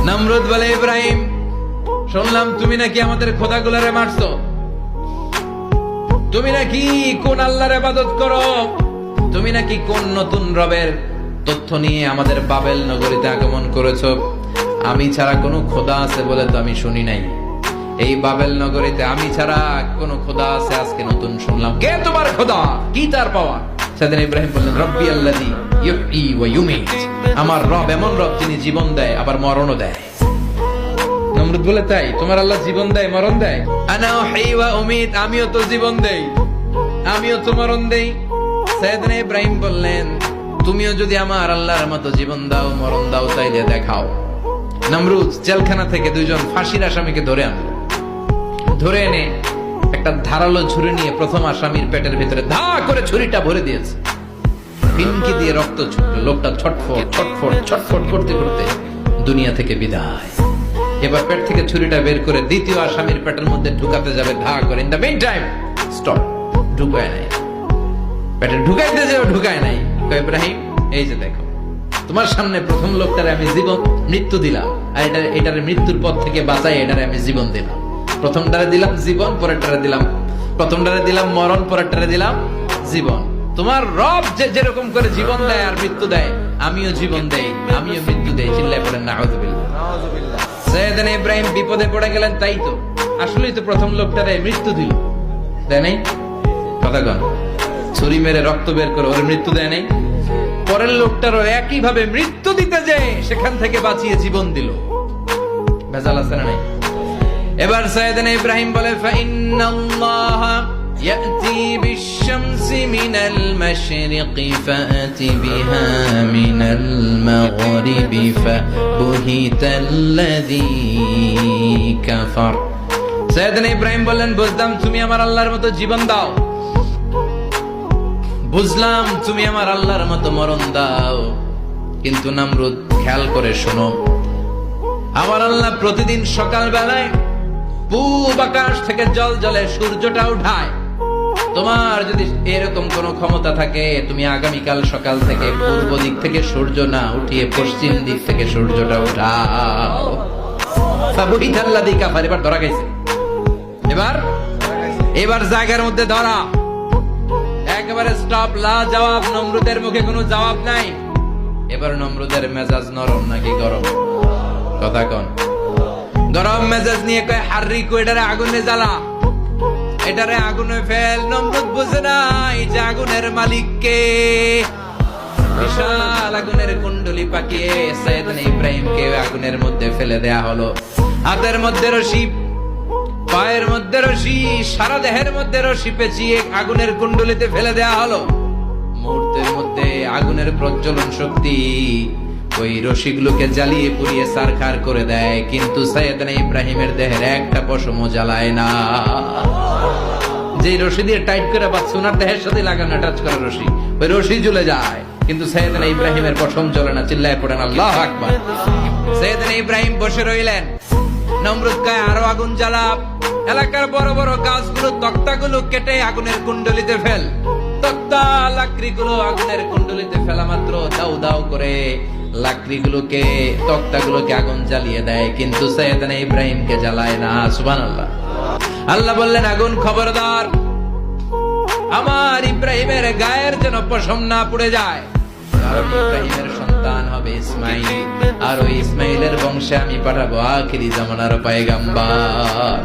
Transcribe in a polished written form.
নমরুদ বলে, ইব্রাহিম শুনলাম তুমি নাকি আমাদের খোদাগুলারে মারছো, তুমি নাকি কোন আল্লাহর ইবাদত করো, তুমি নাকি কোন নতুন রবের তথ্য নিয়ে আমাদের বাবেল নগরীতে আগমন করেছো। আমি ছাড়া কোনো খোদা আছে বলে তো আমি শুনি নাই। এই বাবেল নগরীতে আমি ছাড়া কোনো খোদা আছে আজকে নতুন শুনলাম। কে তোমার খোদা? কি তার পাওয়া? সেদিন ইব্রাহিম বললেন, রব্বি আল্লাযী ইউহয়ী ওয়া ইউমীত। আমার রব এমন রব যিনি জীবন দেয় আবার মরণও দেয়। নমরুদ বলে, তাই তোমার আল্লাহ জীবন দেয় মরণ দেয়? আনা উহয়ী ওয়া উমীত, আমিও তো জীবন দেই আমিও তো মরণ দেই। সাইয়েদনা ইব্রাহিম বললেন, তুমিও যদি আমার আল্লাহর মতো জীবন দাও মরণ দাও তাইলে দেখাও। নমরুদ জেলখানা থেকে দুইজন ফাঁসির আসামিকে ধরে আনলো। ধরে এনে একটা ধারালো ছুরি নিয়ে প্রথম আসামির পেটের ভিতরে ধা করে ছুরিটা ভরে দিয়েছে। ফিনকি দিয়ে রক্ত ছুটলো। লোকটা ছটফট ছটফট ছটফট করতে করতে দুনিয়া থেকে বিদায়। এবার পেট থেকে ছুরিটা বের করে দ্বিতীয় আসামির পেটের মধ্যে ঢুকাতে যাবে ধা করে। In the meantime stop, ঢুকায় নাই। পেটে ঢুকাইতে যাও, ঢুকায় নাই। ইব্রাহিম, এই যে দেখো, তোমার সামনে প্রথম লোকটারে আমি জীবন মৃত্যু দিলাম, আর এটার মৃত্যুর পথ থেকে বাঁচাই এটারে আমি জীবন দিলাম। প্রথমটারে দিলাম জীবন, পরেরটারে দিলাম, প্রথমটারে দিলাম মরণ, পরেরটারে দিলাম জীবন। তোমার রব যে যেরকম করে জীবন দেয় আর মৃত্যু দেয়, আমিও জীবন দেই আমিও মৃত্যু দেই। চিল্লায় পড়েন নাউযুবিল্লাহ। সাইয়েদনা ইব্রাহিম বিপদে পড়ে গেলেন। তাই তো, আসলেই তো প্রথম লোকটারে মৃত্যু দিল, দেয় নাই? কথা কন, ছুরি মেরে রক্ত বের করে ওর মৃত্যু দেয় নাই? পরের লোকটারও একই ভাবে মৃত্যু দিতে যে সেখান থেকে বাঁচিয়ে জীবন দিল। ভেজাল আছে না নাই? এবার সাইয়েদনা ইব্রাহিম বলে, ফাইন্নাল্লাহা ইয়াতি বিশ-শামসি মিনাল মাশরিকি ফাআতি বিহা মিনাল মাগরিবি ফাবুহিতাল্লাযী কাফার। সাইয়েদনা ইব্রাহিম বললেন, বুঝলাম তুমি আমার আল্লাহর মতো জীবন দাও, বুঝলাম তুমি আমার আল্লাহর মতো মরণ দাও, কিন্তু নমরুদ খেয়াল করে শোনো, আমার আল্লাহ প্রতিদিন সকাল বেলায় পূব আকাশ থেকে জল জলে সূর্যটা উঠায়। তোমার যদি এরকম কোন ক্ষমতা থাকে, তুমি আগামীকাল সকাল থেকে পূর্ব দিক থেকে সূর্য না উঠিয়ে পশ্চিম দিক থেকে সূর্যটা উঠাও। ফাবুহিতাল্লাযী কাফার। এবার ধরা গেছে, এবার জায়গার মধ্যে ধরা, একেবারে স্টপ, লা জবাব। নমরুদের মুখে কোনো জবাব নাই। এবার নমরুদের মেজাজ নরম নাকি গরম? কথা কন। গরম মেজাজ নিয়ে কয়, হাররিকু, এটারে আগুনে জ্বালা, এটারে আগুনে ফেল। নমরুদ বুঝে নাই যে আগুনের মালিক কে। বিশাল আগুনের কুণ্ডলি পাকিয়ে সাইয়েদনা ইব্রাহিমকে আগুনের মধ্যে ফেলে দেয়া হলো। হাতের মধ্যে রশি, পায়ের মধ্যে রশি, সারা দেহের মধ্যে রশি পেঁচিয়ে আগুনের কুণ্ডলিতে ফেলে দেয়া হলো। মুহূর্তের মধ্যে আগুনের প্রজ্বলন শক্তি ওই রশিগুলোকে জ্বালিয়ে পুড়িয়ে ছারখার করে দেয়, কিন্তু সাইয়েদনা ইব্রাহিমের দেহের একটা পশমও জ্বালায় না। যে রশি দিয়ে টাইট করে বাঁধছে, ওনার দেহের সাথে লাগানো টাচ করা রশি, ওই রশি জ্বলে যায়, কিন্তু সাইয়েদনা ইব্রাহিমের পশম জ্বলে না। চিল্লায় পড়েন আল্লাহু আকবার। সাইয়েদনা ইব্রাহিম বসে রইলেন। নমরুদ কয়, আরো আগুন জ্বালা, এলাকার বড় বড় গাছগুলো, তক্তাগুলো কেটে আগুনের কুণ্ডলিতে ফেল। তক্তা লাকড়িগুলো আগুনের কুণ্ডলিতে ফেলা মাত্র দাউ দাউ করে লাকড়িগুলোকে, তক্তাগুলোকে আগুন জ্বালিয়ে দেয়, কিন্তু সাইয়েদনা ইব্রাহিমকে জ্বালায় না। সুবহানাল্লাহ। আল্লাহ বললেন, আগুন খবরদার, আমার ইব্রাহিমের গায়ের যেন পশম না পুড়ে যায়, কারণ ইব্রাহিমের সন্তান হবে ইসমাইল, আর ওই ইসমাইলের বংশে আমি পাঠাবো আখিরি জামানার পয়গম্বর।